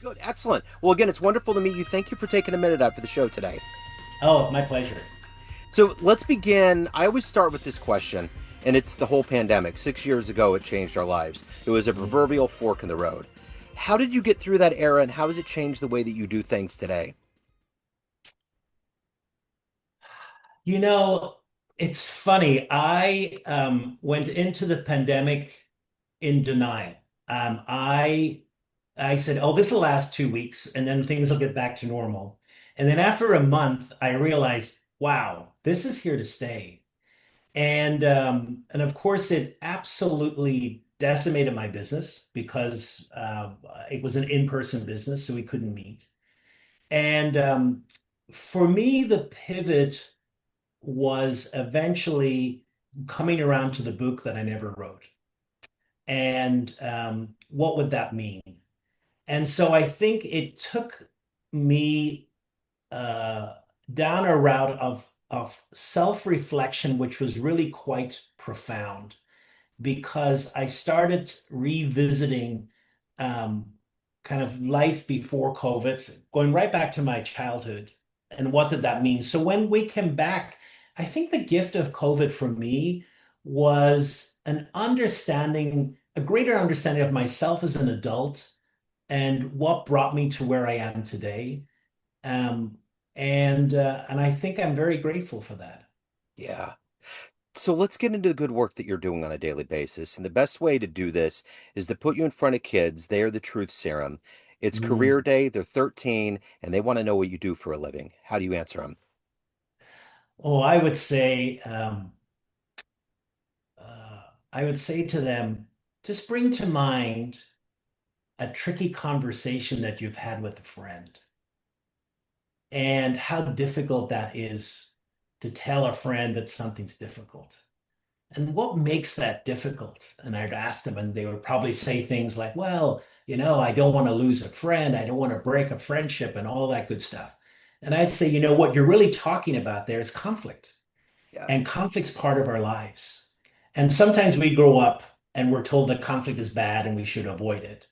Good, excellent. Well, again, it's wonderful to meet you. Thank you for taking a minute out for the show today. Oh, my pleasure. So let's begin. I always start with this question, and it's the whole pandemic. 6 years ago, it changed our lives. It was a Mm. proverbial fork in the road. How did you get through that era, and how has it changed the way that you do things today? You know, it's funny. I went into the pandemic in denial. Um, I I said, "Oh, this will last 2 weeks, and then things will get back to normal." And then after a month, I realized, wow, this is here to stay. And of course, it absolutely decimated my business because it was an in-person business, so we couldn't meet. And for me, the pivot was eventually coming around to the book that I never wrote. And what would that mean? And so I think it took me uh, down a route of self-reflection, which was really quite profound because I started revisiting um, kind of life before COVID, going right back to my childhood. And what did that mean? So when we came back, I think the gift of COVID for me was an understanding, a greater understanding of myself as an adult and what brought me to where I am today. Um, and I think I'm very grateful for that. Yeah. So let's get into the good work that you're doing on a daily basis. And the best way to do this is to put you in front of kids. They are the truth serum. It's career Mm. day. They're 13 and they want to know what you do for a living. How do you answer them? Oh, I would say to them, just bring to mind a tricky conversation that you've had with a friend and how difficult that is to tell a friend that something's difficult. And what makes that difficult? And I'd ask them, and they would probably say things like, well, I don't want to lose a friend. I don't want to break a friendship and all that good stuff. And I'd say, what you're really talking about there is conflict. Yeah. And conflict's part of our lives. And sometimes we grow up and we're told that conflict is bad and we should avoid it.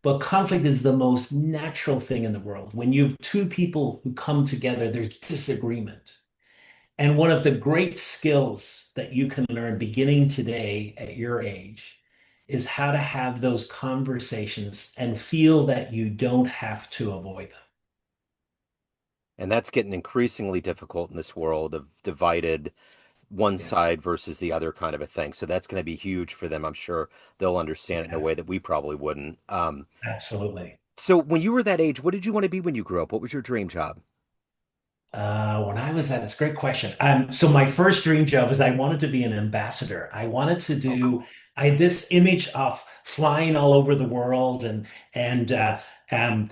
But conflict is the most natural thing in the world. When you have two people who come together, there's disagreement. And one of the great skills that you can learn beginning today at your age is how to have those conversations and feel that you don't have to avoid them. And that's getting increasingly difficult in this world of divided one Yeah, side versus the other kind of a thing. So that's going to be huge for them. I'm sure they'll understand it in a yeah, way that we probably wouldn't. absolutely. So when you were that age, what did you want to be when you grew up? What was your dream job? When I was that, it's a great question. So my first dream job is I wanted to be an ambassador. I wanted to Oh, do. cool. I had this image of flying all over the world and um,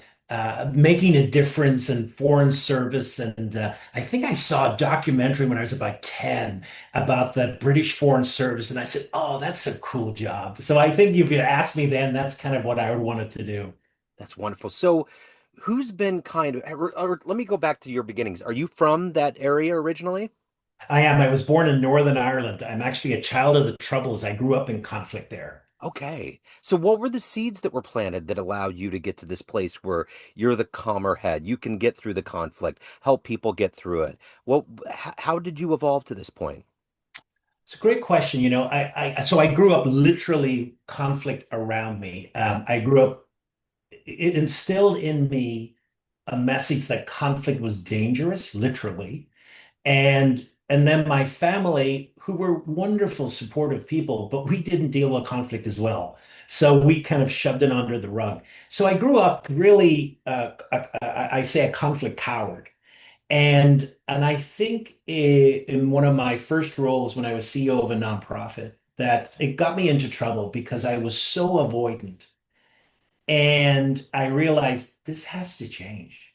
making a difference in foreign service. And I think I saw a documentary when I was about 10 about the British Foreign Service, and I said, "Oh, that's a cool job." So I think if you asked me then, that's kind of what I would wanted to do. That's wonderful. So who's been kind of, or let me go back to your beginnings. Are you from that area originally? I am. I was born in Northern Ireland. I'm actually a child of the Troubles. I grew up in conflict there. Okay. So what were the seeds that were planted that allowed you to get to this place where you're the calmer head? You can get through the conflict, help people get through it. How did you evolve to this point? It's a great question. So I grew up literally conflict around me. Yeah. I grew up, it instilled in me a message that conflict was dangerous, literally. And then my family, who were wonderful, supportive people, but we didn't deal with conflict as well. So we kind of shoved it under the rug. So I grew up really, I say a conflict coward. And I think in one of my first roles when I was CEO of a nonprofit, that it got me into trouble because I was so avoidant. And I realized this has to change.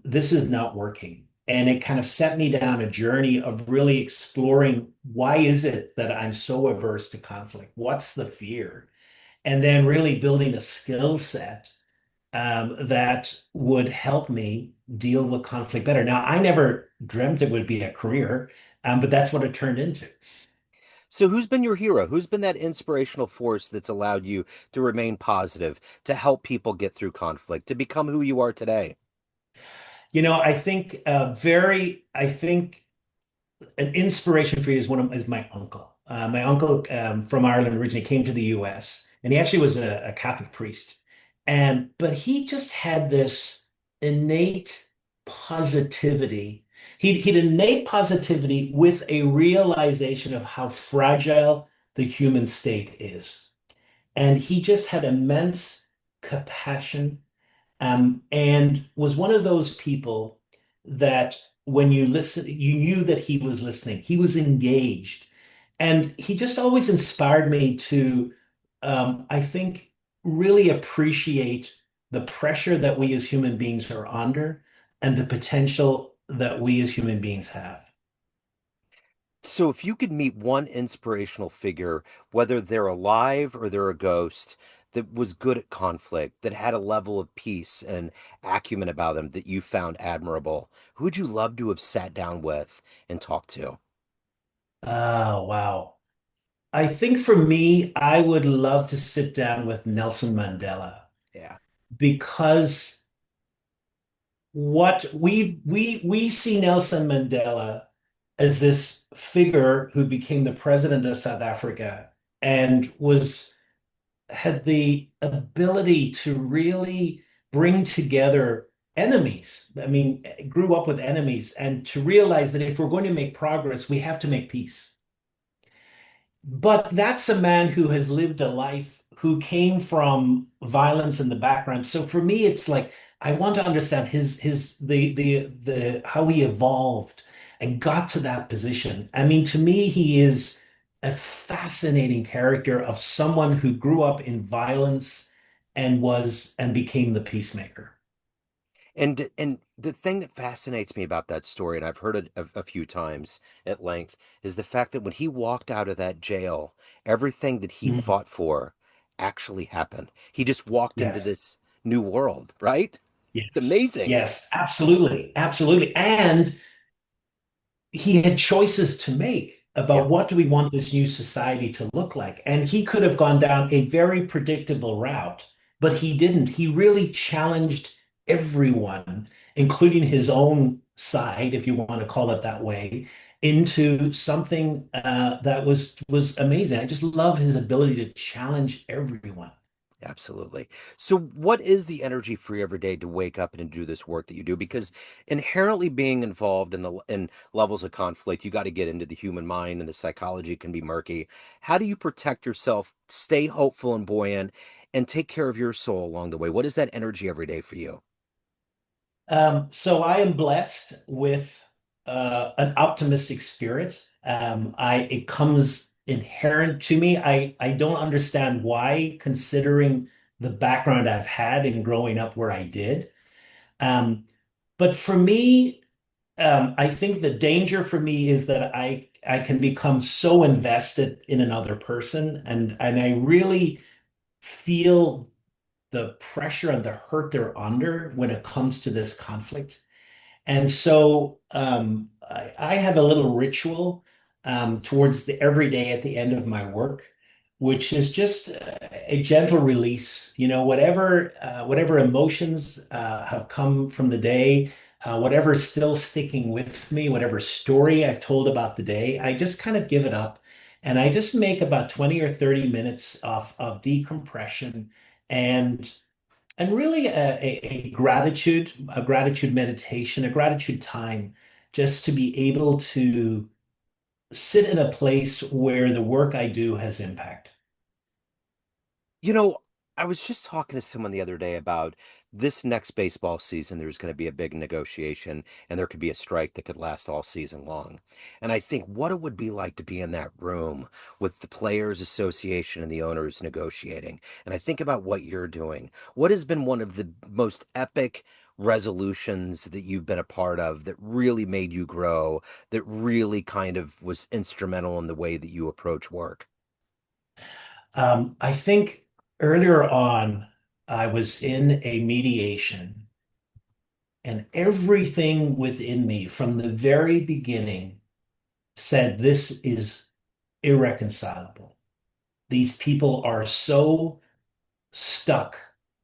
This is not working. And it kind of set me down a journey of really exploring why is it that I'm so averse to conflict? What's the fear? And then really building a skill set that would help me deal with conflict better. Now, I never dreamt it would be a career, but that's what it turned into. So, who's been your hero? Who's been that inspirational force that's allowed you to remain positive, to help people get through conflict, to become who you are today? I think I think an inspiration for you is my uncle. My uncle from Ireland originally came to the U.S. and he actually was a Catholic priest, and but he just had this innate positivity. He'd innate positivity with a realization of how fragile the human state is, and he just had immense compassion and was one of those people that when you listen, you knew that he was listening, he was engaged. And he just always inspired me to, I think, really appreciate the pressure that we as human beings are under and the potential that we as human beings have. So, if you could meet one inspirational figure, whether they're alive or they're a ghost, that was good at conflict, that had a level of peace and acumen about them that you found admirable, who would you love to have sat down with and talked to? Oh, wow. I think for me, I would love to sit down with Nelson Mandela Yeah. because what we see Nelson Mandela as this figure who became the president of South Africa and was had the ability to really bring together enemies. I mean, grew up with enemies and to realize that if we're going to make progress, we have to make peace. But that's a man who has lived a life who came from violence in the background. So for me, it's like I want to understand his the how he evolved and got to that position. I mean, to me, he is a fascinating character of someone who grew up in violence and became the peacemaker. And the thing that fascinates me about that story, and I've heard it a few times at length, is the fact that when he walked out of that jail, everything that he Mhm. fought for actually happened. He just walked into Yes. this new world, right? It's Yes. amazing. Yes, absolutely. Absolutely. And he had choices to make Yeah, about what do we want this new society to look like. And he could have gone down a very predictable route, but he didn't. He really challenged everyone, including his own side, if you want to call it that way, into something that was amazing. I just love his ability to challenge everyone. absolutely. So, what is the energy for you every day to wake up and do this work that you do? Because inherently being involved in levels of conflict, you got to get into the human mind and the psychology can be murky. How do you protect yourself, stay hopeful and buoyant, and take care of your soul along the way? What is that energy every day for you? So I am blessed with an optimistic spirit. It comes inherent to me. I don't understand why, considering the background I've had in growing up where I did. Um, but for me, I think the danger for me is that I can become so invested in another person, and I really feel the pressure and the hurt they're under when it comes to this conflict. And so I have a little ritual towards the every day at the end of my work, which is just a gentle release. Whatever emotions have come from the day, whatever's still sticking with me, whatever story I've told about the day, I just kind of give it up. And I just make about 20 or 30 minutes of decompression and really a gratitude meditation, a gratitude time, just to be able to sit in a place where the work I do has impact. You know, I was just talking to someone the other day about this next baseball season. There's going to be a big negotiation, and there could be a strike that could last all season long. And I think what it would be like to be in that room with the Players Association and the owners negotiating. And I think about what you're doing. What has been one of the most epic resolutions that you've been a part of that really made you grow, that really kind of was instrumental in the way that you approach work? I think earlier on, I was in a mediation, and everything within me from the very beginning said, this is irreconcilable. These people are so stuck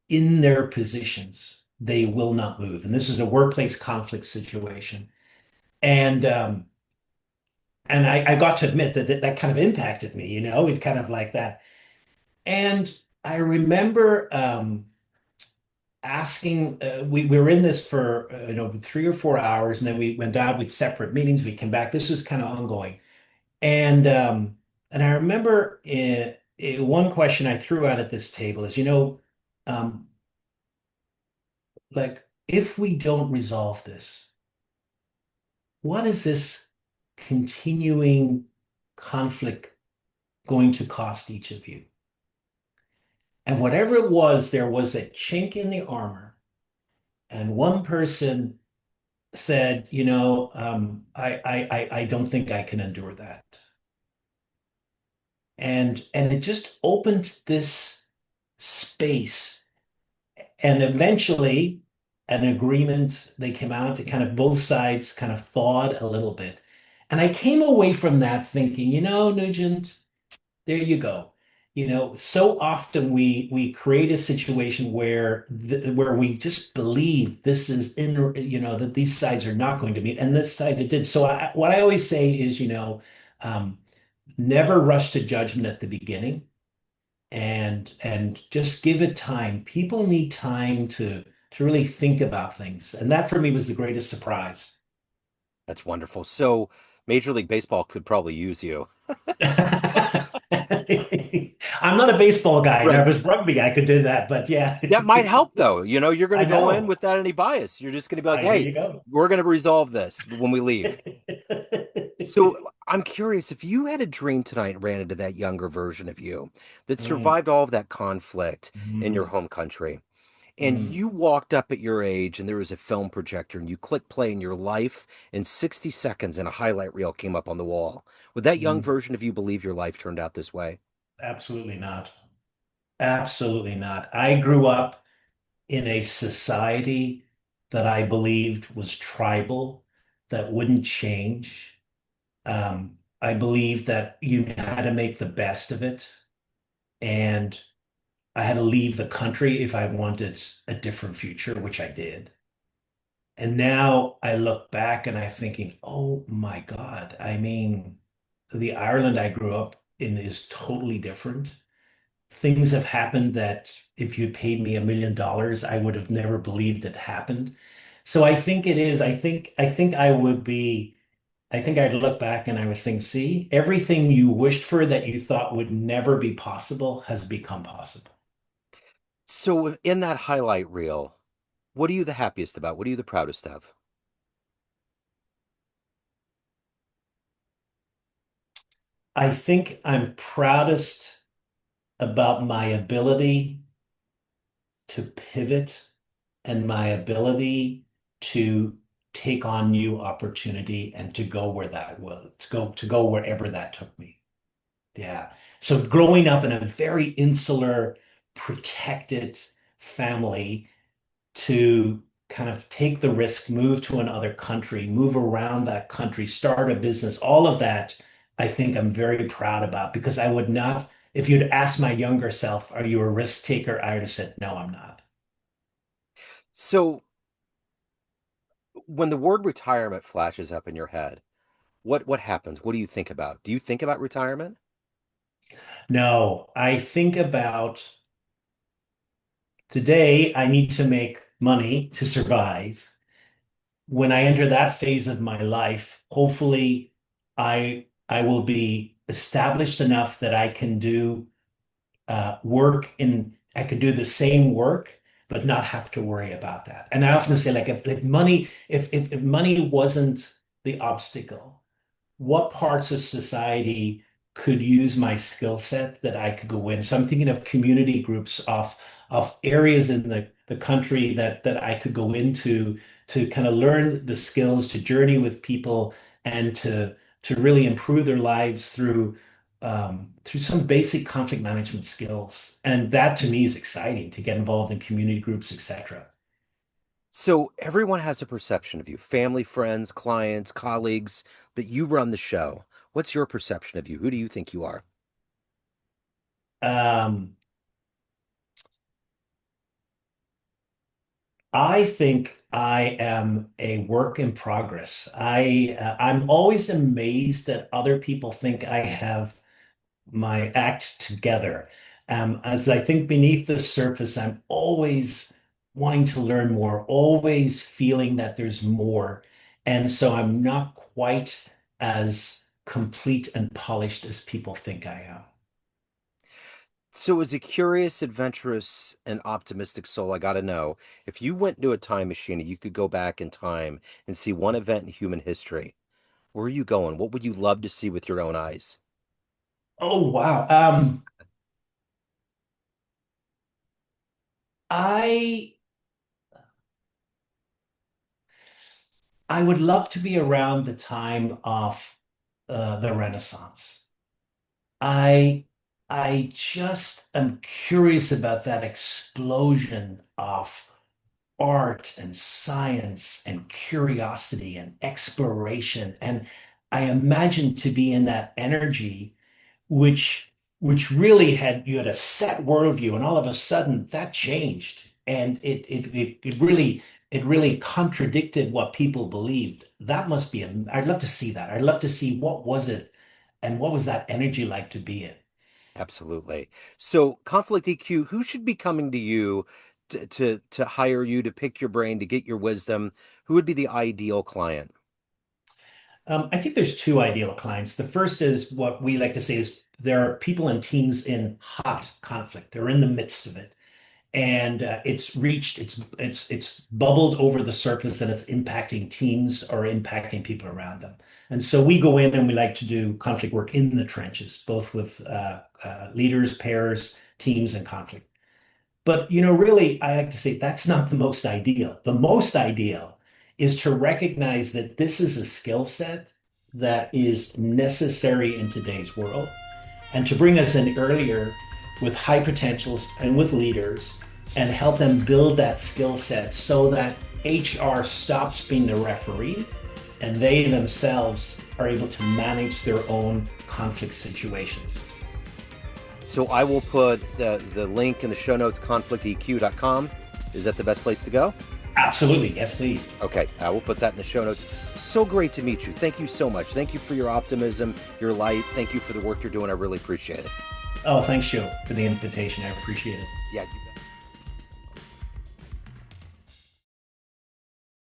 in their positions, they will not move. And this is a workplace conflict situation. And I got to admit that kind of impacted me, it's kind of like that. And I remember asking, we were in this for 3 or 4 hours, and then we went out with separate meetings. We came back. This was kind of ongoing. And I remember one question I threw out at this table is, um, like, if we don't resolve this, what is this continuing conflict going to cost each of you? And whatever it was, there was a chink in the armor. And one person said, I don't think I can endure that. And it just opened this space. And eventually, an agreement, they came out, and kind of both sides kind of thawed a little bit. And I came away from that thinking, Nugent, there you go. So often we create a situation where we just believe this is in, that these sides are not going to meet, and this side it did. So what I always say is, um, never rush to judgment at the beginning, and just give it time. People need time to really think about things, and that for me was the greatest surprise. That's wonderful. So Major League Baseball could probably use you. I'm not a baseball guy. Now, Right. if it was rugby, I could do that, but yeah, That might help though. You're going to I go in know. without any bias. You're just going to be like, There "Hey, you go. we're going to resolve this when we leave." So I'm curious if you had a dream tonight and ran into that younger version of you that Mm, survived all of that conflict in your mm, home country, and mm, you walked up at your age and there was a film projector and you click play and your life in 60 seconds and a highlight reel came up on the wall. Would that young mm. version of you believe your life turned out this way? Absolutely not. Absolutely not. I grew up in a society that I believed was tribal, that wouldn't change. I believed that you had to make the best of it, and I had to leave the country if I wanted a different future, which I did. And now I look back and I'm thinking, oh my God, I mean, the Ireland I grew up in is totally different. Things have happened that if you paid me $1 million, I would have never believed it happened. So I think it is. I think I would be, I think I'd look back and I would think, see, everything you wished for that you thought would never be possible has become possible. So, in that highlight reel, what are you the happiest about? What are you the proudest of? I think I'm proudest about my ability to pivot and my ability to take on new opportunity and to go where that was, to go wherever that took me. Yeah. So growing up in a very insular, protected family, to kind of take the risk, move to another country, move around that country, start a business, all of that, I think I'm very proud about, because I would not, if you'd asked my younger self, are you a risk taker? I would have said, no, I'm not. So, when the word retirement flashes up in your head, what happens? What do you think about? Do you think about retirement? No, I think about today, I need to make money to survive. When I enter that phase of my life, hopefully I will be established enough that I can do work in, I could do the same work, but not have to worry about that. And I often say, like, if money, if money wasn't the obstacle, what parts of society could use my skill set that I could go in? So I'm thinking of community groups, of areas in the country that I could go into to kind of learn the skills, to journey with people, and to really improve their lives through some basic conflict management skills. And that to me is exciting, to get involved in community groups, etc. So everyone has a perception of you, family, friends, clients, colleagues, but you run the show. What's your perception of you? Who do you think you are? Um, I think I am a work in progress. I'm always amazed that other people think I have my act together. As I think beneath the surface, I'm always wanting to learn more, always feeling that there's more. And so I'm not quite as complete and polished as people think I am. So, as a curious, adventurous, and optimistic soul, I got to know if you went into a time machine and you could go back in time and see one event in human history, where are you going? What would you love to see with your own eyes? Oh, wow. I I would love to be around the time of the Renaissance. I I just am curious about that explosion of art and science and curiosity and exploration. And I imagine to be in that energy which really you had a set worldview, and all of a sudden that changed, and it really contradicted what people believed. That must be I'd love to see that. I'd love to see what was it, and what was that energy like to be in. Absolutely. So, conflict EQ, who should be coming to you to hire you, to pick your brain, to get your wisdom? Who would be the ideal client? I think there's two ideal clients. The first is what we like to say is there are people and teams in hot conflict. They're in the midst of it, and it's bubbled over the surface, and it's impacting teams or impacting people around them. And so we go in and we like to do conflict work in the trenches, both with leaders, pairs, teams, and conflict. But really, I like to say that's not the most ideal. The most ideal is to recognize that this is a skill set that is necessary in today's world, and to bring us in earlier with high potentials and with leaders and help them build that skill set so that HR stops being the referee and they themselves are able to manage their own conflict situations. So, I will put the link in the show notes, conflicteq.com. Is that the best place to go? Absolutely. Yes, please. Okay, I will put that in the show notes. So great to meet you. Thank you so much. Thank you for your optimism, your light. Thank you for the work you're doing. I really appreciate it. Oh, thanks, Joe, for the invitation. I appreciate it. Yeah.